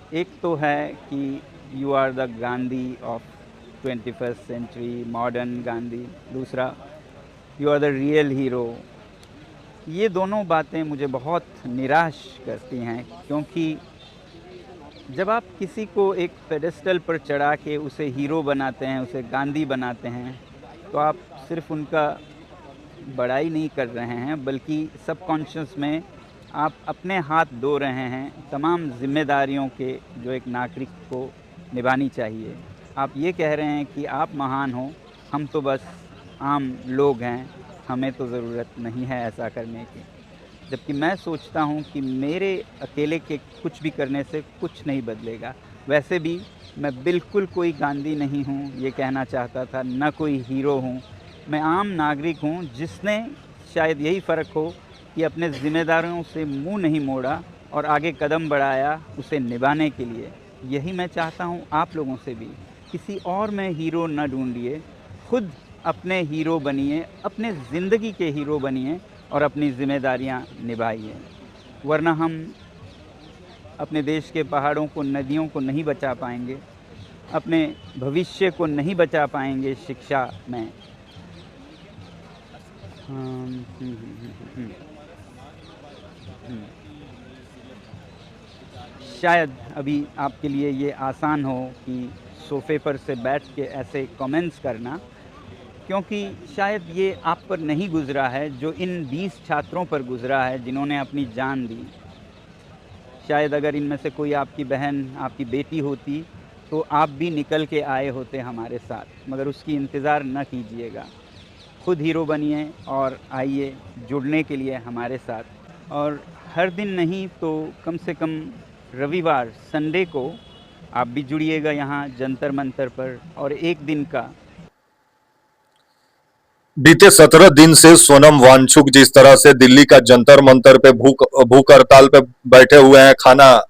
एक तो है कि you are the Gandhi of 21st century, modern Gandhi. दूसरा, you are the real hero. ये दोनों बातें मुझे बहुत निराश करती हैं, क्योंकि जब आप किसी को एक पेडेस्टल पर चढ़ा के उसे हीरो बनाते हैं, उसे गांधी बनाते हैं, तो आप सिर्फ उनका बड़ाई नहीं कर रहे हैं, बल्कि सबकॉन्शियस में आप अपने हाथ धो रहे हैं तमाम जिम्मेदारियों के जो एक नागरिक को निभानी चाहिए। आप ये कह रहे हैं कि आप महान हो, हम तो बस आम लोग हैं, हमें तो ज़रूरत नहीं है ऐसा करने की। जबकि मैं सोचता हूँ कि मेरे अकेले के कुछ भी करने से कुछ नहीं बदलेगा। वैसे भी मैं बिल्कुल कोई गांधी नहीं हूँ, ये कहना चाहता था, न कोई हीरो हूँ। मैं आम नागरिक हूँ जिसने, शायद यही फ़र्क हो, कि अपने ज़िम्मेदारियों से मुंह नहीं मोड़ा और आगे कदम बढ़ाया उसे निभाने के लिए। यही मैं चाहता हूँ आप लोगों से भी। किसी और में हीरो न ढूंढिए, खुद अपने हीरो बनिए, अपने ज़िंदगी के हीरो बनिए और अपनी ज़िम्मेदारियाँ निभाइए। वरना हम अपने देश के पहाड़ों को, नदियों को नहीं बचा पाएंगे, अपने भविष्य को नहीं बचा पाएंगे शिक्षा में। हम्म, हम्म, हम्म, हम्म, हम्म। शायद अभी आपके लिए ये आसान हो कि सोफ़े पर से बैठ के ऐसे कमेंट्स करना, क्योंकि शायद ये आप पर नहीं गुज़रा है जो इन 20 छात्रों पर गुज़रा है जिन्होंने अपनी जान दी। शायद अगर इनमें से कोई आपकी बहन, आपकी बेटी होती, तो आप भी निकल के आए होते हमारे साथ, मगर उसकी इंतज़ार न कीजिएगा। खुद हीरो बनिए और आइए जुड़ने के लिए हमारे साथ। और हर दिन नहीं तो कम से कम रविवार, संडे को आप भी जुड़िएगा यहाँ जंतर मंतर पर, और एक दिन का। बीते 17 दिन से सोनम वांगचुक जिस तरह से दिल्ली का जंतर मंतर पे भूख हड़ताल पे बैठे हुए हैं, खाना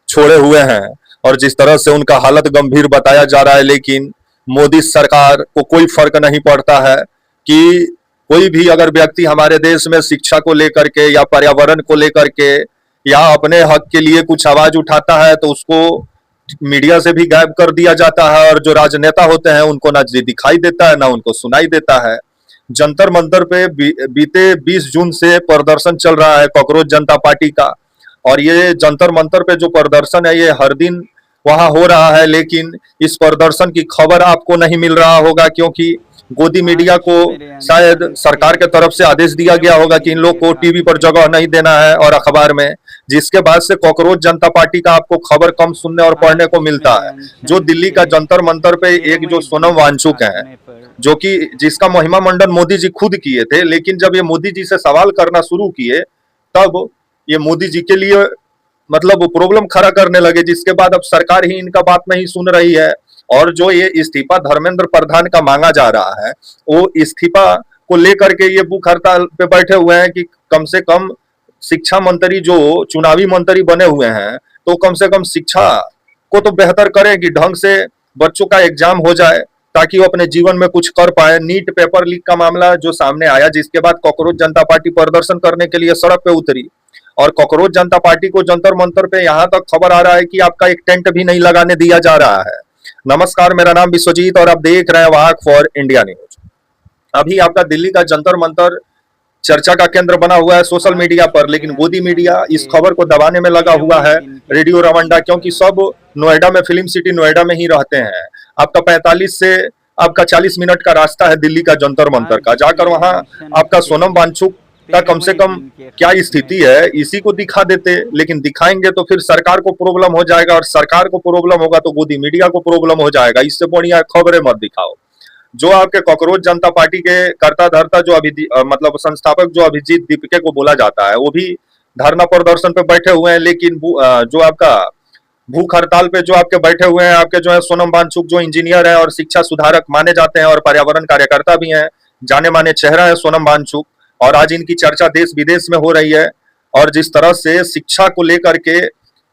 छोड़े हुए हैं, और जिस तरह से उनका हालत गंभीर बताया जा रहा है, लेकिन मोदी सरकार को कोई फर्क नहीं पड़ता है कि कोई भी अगर व्यक्ति हमारे देश में शिक्षा को लेकर के या पर्यावरण को लेकर के या अपने हक के लिए कुछ आवाज उठाता है तो उसको मीडिया से भी गायब कर दिया जाता है, और जो राजनेता होते हैं उनको ना दिखाई देता है ना उनको सुनाई देता है। जंतर मंतर पे बीते 20 जून से प्रदर्शन चल रहा है कॉकरोच जनता पार्टी का, और ये जंतर मंतर पे जो प्रदर्शन है ये हर दिन वहां हो रहा है, लेकिन इस प्रदर्शन की खबर आपको नहीं मिल रहा होगा क्योंकि गोदी मीडिया आज को मेरे शायद अंकल सरकार के के तरफ से आदेश दिया गया होगा कि इन लोग बर्थडे को टीवी पार्टी पर जगह नहीं देना है और अखबार में, जिसके बाद से कॉकरोच जनता पार्टी का आपको खबर कम सुनने और पढ़ने को आज मिलता मेरे है। जो अनशन दिल्ली के का जंतर मंतर पे एक जो 13वें सोनम दिन वांगचुक है, आखने पर। जो कि जिसका महिमा मंडन मोदी जी खुद किए थे, लेकिन जब ये मोदी जी से सवाल करना शुरू किए तब ये मोदी जी के लिए मतलब वो प्रॉब्लम खड़ा करने लगे, जिसके बाद अब सरकार ही इनका बात नहीं सुन रही है। और जो ये इस्तीफा धर्मेंद्र प्रधान का मांगा जा रहा है, वो इस्तीफा को लेकर के ये भूख हड़ताल पे बैठे हुए हैं कि कम से कम शिक्षा मंत्री जो चुनावी मंत्री बने हुए हैं, तो कम से कम शिक्षा को तो बेहतर करें कि ढंग से बच्चों का एग्जाम हो जाए ताकि वो अपने जीवन में कुछ कर पाए। नीट पेपर लीक का मामला जो सामने आया, जिसके बाद कॉकरोच जनता पार्टी प्रदर्शन करने के लिए सड़क पे उतरी, और कॉकरोच जनता पार्टी को जंतर मंतर पे यहाँ तक खबर आ रहा है कि आपका एक टेंट भी नहीं लगाने दिया जा रहा है। नमस्कार, मेरा नाम विश्वजीत और आप देख रहे हैं वाहक फॉर इंडिया न्यूज। अभी आपका दिल्ली का जंतर मंतर चर्चा का केंद्र बना हुआ है सोशल आज मीडिया पर, मेरे लेकिन गोदी अनशन मीडिया के इस खबर को दबाने में लगा हुआ 13वें है। दिन के रेडियो रवंडा, आखने क्योंकि पर। सब नोएडा में, फिल्म सिटी नोएडा में ही रहते हैं। आपका 45 से आपका 40 मिनट का रास्ता है दिल्ली का जंतर मंतर का। आज जाकर मेरे वहां अनशन आपका के सोनम वांगचुक का कम से 13वें कम दिन के क्या खात्मे स्थिति पर। है इसी को दिखा देते, लेकिन दिखाएंगे तो फिर सरकार को प्रॉब्लम हो जाएगा, और सरकार को प्रॉब्लम होगा तो गोदी मीडिया को प्रॉब्लम हो जाएगा। इससे बढ़िया खबरें मत दिखाओ। जो आपके कॉकरोच जनता पार्टी के कर्ता धर्ता जो मतलब संस्थापक जो अभिजीत दीपके को बोला जाता है, वो भी धरना प्रदर्शन पे बैठे हुए हैं, लेकिन जो आपका भूख हड़ताल पे जो आपके बैठे हुए हैं, आपके जो है सोनम वांगचुक जो इंजीनियर है और शिक्षा सुधारक माने जाते हैं और पर्यावरण कार्यकर्ता भी हैं, जाने माने चेहरा है सोनम वांगचुक, और आज इनकी चर्चा देश विदेश में हो रही है। और जिस तरह से शिक्षा को लेकर के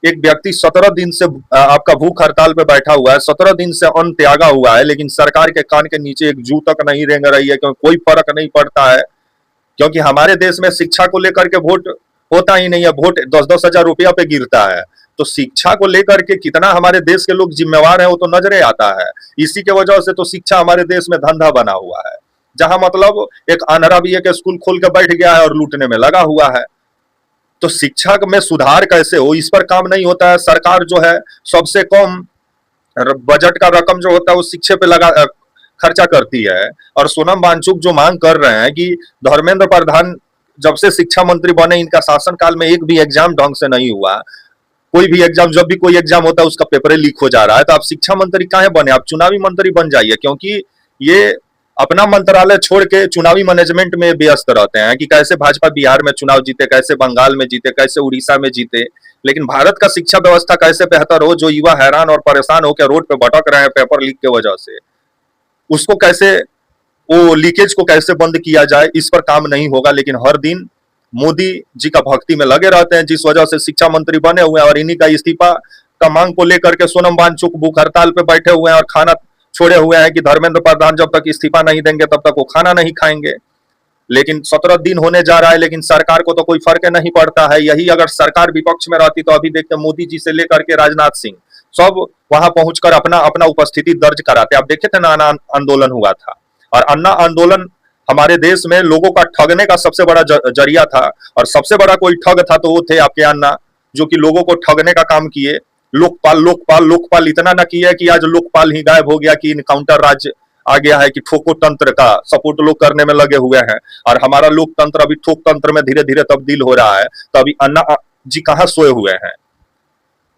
एक व्यक्ति 17 दिन से आपका भूख हड़ताल पे बैठा हुआ है, 17 दिन से अन्न त्यागा हुआ है, लेकिन सरकार के कान के नीचे एक जू तक नहीं रेंग रही है, क्योंकि कोई फर्क नहीं पड़ता है। क्योंकि हमारे देश में शिक्षा को लेकर के वोट होता ही नहीं है, वोट 10-10 हजार रुपया पे गिरता है। तो शिक्षा को लेकर के कितना हमारे देश के लोग जिम्मेवार हैं वो तो नजरे आता है। इसी के वजह से तो शिक्षा हमारे देश में धंधा बना हुआ है, जहां मतलब एक अनरा भी एक स्कूल खोल के बैठ गया है और लूटने में लगा हुआ है। तो शिक्षा में सुधार कैसे हो, इस पर काम नहीं होता है। सरकार जो है सबसे कम बजट का रकम जो होता है वो शिक्षा पे लगा खर्चा करती है। और सोनम वांगचुक जो मांग कर रहे हैं कि धर्मेंद्र प्रधान जब से शिक्षा मंत्री बने इनका शासनकाल में एक भी एग्जाम ढंग से नहीं हुआ। कोई भी एग्जाम, जब भी कोई एग्जाम होता है उसका पेपर लीक हो जा रहा है। तो आप शिक्षा मंत्री काहे बने, आप चुनावी मंत्री बन जाइए, क्योंकि ये अपना मंत्रालय छोड़ के चुनावी मैनेजमेंट में व्यस्त रहते हैं कि कैसे भाजपा बिहार में चुनाव जीते, कैसे बंगाल में जीते, कैसे उड़ीसा में जीते। लेकिन भारत का शिक्षा व्यवस्था कैसे बेहतर हो, जो युवा हैरान और परेशान होकर रोड पे भटक रहे हैं पेपर लीक के वजह से, उसको कैसे, वो लीकेज को कैसे बंद किया जाए, इस पर काम नहीं होगा। लेकिन हर दिन मोदी जी का भक्ति में लगे रहते हैं, जिस वजह से शिक्षा मंत्री बने हुए हैं। और इन्हीं का इस्तीफा का मांग को लेकर के सोनम वांगचुक भूख हड़ताल पे बैठे हुए हैं और खाना छोड़े हुए हैं कि धर्मेंद्र प्रधान जब तक इस्तीफा नहीं देंगे तब तक वो खाना नहीं खाएंगे। लेकिन 17 दिन होने जा रहा है, लेकिन सरकार को तो कोई फर्क नहीं पड़ता है। यही अगर सरकार विपक्ष में रहती तो अभी देखते मोदी जी से लेकर के राजनाथ सिंह सब वहां पहुंचकर अपना अपना उपस्थिति दर्ज कराते। आप देखे थे ना, अन्ना आंदोलन हुआ था, और अन्ना आंदोलन हमारे देश में लोगों का ठगने का सबसे बड़ा जरिया था। और सबसे बड़ा कोई ठग था तो वो थे आपके अन्ना, जो कि लोगों को ठगने का काम किए। लोकपाल लोकपाल लोकपाल इतना न किया कि आज लोकपाल ही गायब हो गया, कि इनकाउंटर राज्य आ गया है, कि ठोको तंत्र का सपोर्ट लोग करने में लगे हुए हैं। और हमारा लोकतंत्र अभी ठोक तंत्र में धीरे धीरे तब्दील हो रहा है। तो अभी अन्ना जी कहाँ सोए हुए हैं,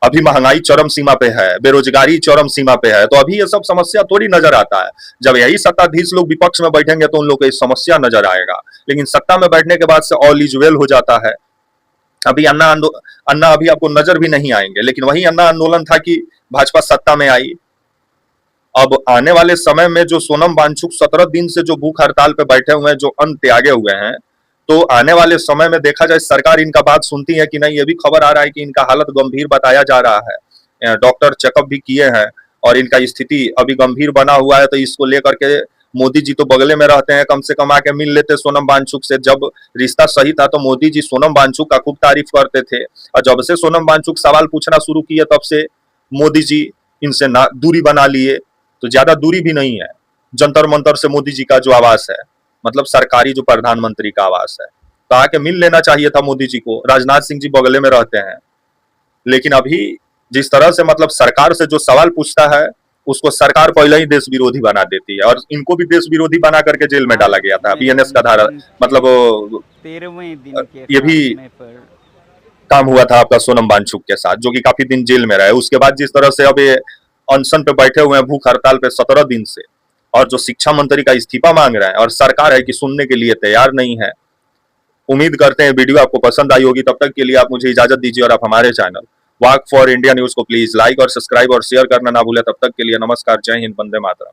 अभी महंगाई चरम सीमा पे है, बेरोजगारी चरम सीमा पे है। तो अभी ये सब समस्या थोड़ी नजर आता है। जब यही सत्ताधीश लोग विपक्ष में बैठेंगे तो उन लोग को ये समस्या नजर आएगा। लेकिन सत्ता में बैठने के बाद से ऑल इज वेल हो जाता है। अभी अन्ना अभी आपको नजर भी नहीं आएंगे। लेकिन वही अन्ना आंदोलन था कि भाजपा सत्ता में आई। अब आने वाले समय में जो सोनम वांगचुक 17 दिन से जो भूख हड़ताल पे बैठे हुए हैं, जो अन्न त्यागे हुए हैं, तो आने वाले समय में देखा जाए सरकार इनका बात सुनती है कि नहीं। ये भी खबर आ रहा है कि इनका हालत गंभीर बताया जा रहा है, डॉक्टर चेकअप भी किए हैं और इनका स्थिति अभी गंभीर बना हुआ है। तो इसको लेकर के मोदी जी तो बगले में रहते हैं, कम से कम आके मिल लेते सोनम वांगचुक से। जब रिश्ता सही था तो मोदी जी सोनम वांगचुक का खूब तारीफ करते थे, और जब से सोनम वांगचुक सवाल पूछना शुरू किए तब से मोदी जी इनसे दूरी बना लिए। तो ज्यादा दूरी भी नहीं है, जंतर मंतर से मोदी जी का जो आवास है, मतलब सरकारी जो प्रधानमंत्री का आवास है, तो आके मिल लेना चाहिए था मोदी जी को। राजनाथ सिंह जी बगले में रहते हैं। लेकिन अभी जिस तरह से मतलब सरकार से जो सवाल पूछता है उसको सरकार पहले ही देश विरोधी बना देती है, और इनको भी देश विरोधी बना करके जेल में डाला गया था। बीएनएस का धारा, मतलब 13वें दिन के ये भी काम हुआ था आपका सोनम वांगचुक के साथ, जो कि काफी दिन जेल में रहे। उसके बाद जिस तरह से अब ये अनशन पे बैठे हुए हैं भूख हड़ताल पे 17 दिन से, और जो शिक्षा मंत्री का इस्तीफा मांग रहे हैं, और सरकार है कि सुनने के लिए तैयार नहीं है। उम्मीद करते हैं वीडियो आपको पसंद आई होगी। तब तक के लिए आप मुझे इजाजत दीजिए, और आप हमारे channel walk for India news को प्लीज लाइक और सब्सक्राइब और शेयर करना ना भूलें। तब तक के लिए नमस्कार, जय हिंद, वंदे मातरम।